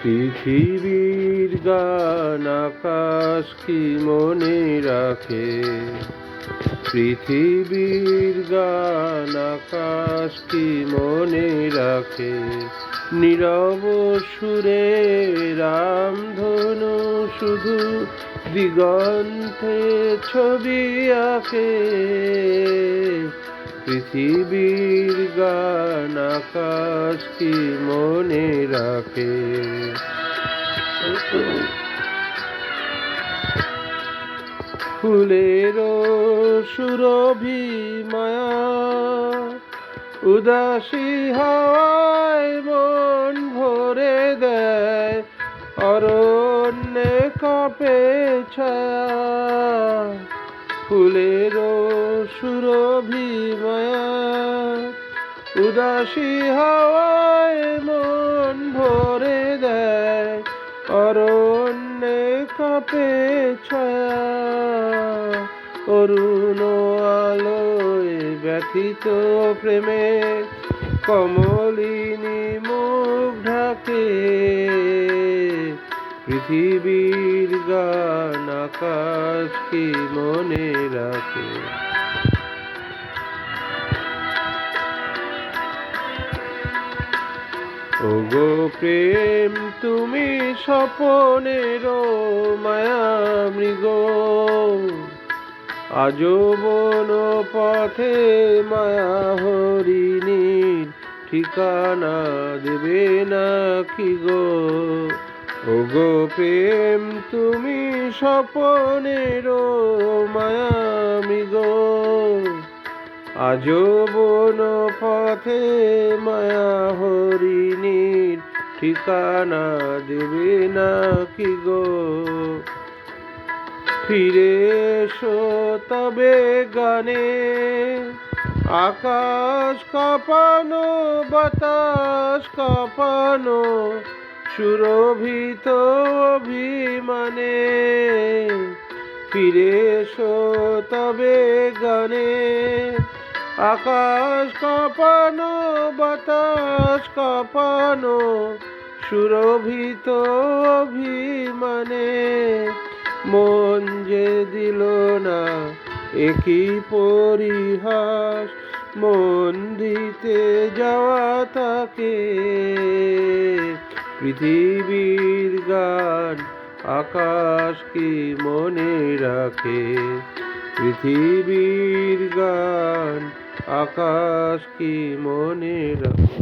পৃথিবীর গান আকাশ কি মনে রাখে, পৃথিবীর গান আকাশ কি মনে রাখে। নীরব সুরে রামধনু শুধু দিগন্তে ছবি আঁকে। পৃথিবীর গান আকাশ কি মনে রাখে। ফুলের সুরভি মায়া উদাসী হাওয়ায় মন ভরে দেয়। অরণ্যে কাঁপে ছায়া, ফুলের সুরভি মায়া উদাসী হাওয়ায় মন ভরে দেয়। অরণ্যে কাঁপে ছায়া, অরুণ আলোয় ব্যথিত প্রেমে কমলিনী মুখ ঢাকে। পৃথিবীর গান আকাশ কি মনে রাখে। ওগো প্রেম তুমি স্বপনের মায়া মৃগ, আজো বন পথে মায়া হরিণীর ঠিকানা দেবে নাকি গো। ওগো প্রেম তুমি স্বপনের মায়া মৃগ, আজো বন পথে মায়া হরিণীর ঠিকানা দেবে নাকি গো। ফিরে এসো তবে গানে, আকাশ কাঁপানো বাতাস কাঁপানো সুরভিত অভিমানে। ফিরে এসো তবে গানে, আকাশ কাঁপানো বাতাস কাঁপানো সুরভিত অভিমানে। মন যে দিল না একই পরিহাস, মন দিতে যাওয়া তাকে। পৃথিবীর গান আকাশ কি মনে রাখে। পৃথিবীর গান আকাশ কি মনে রাখে।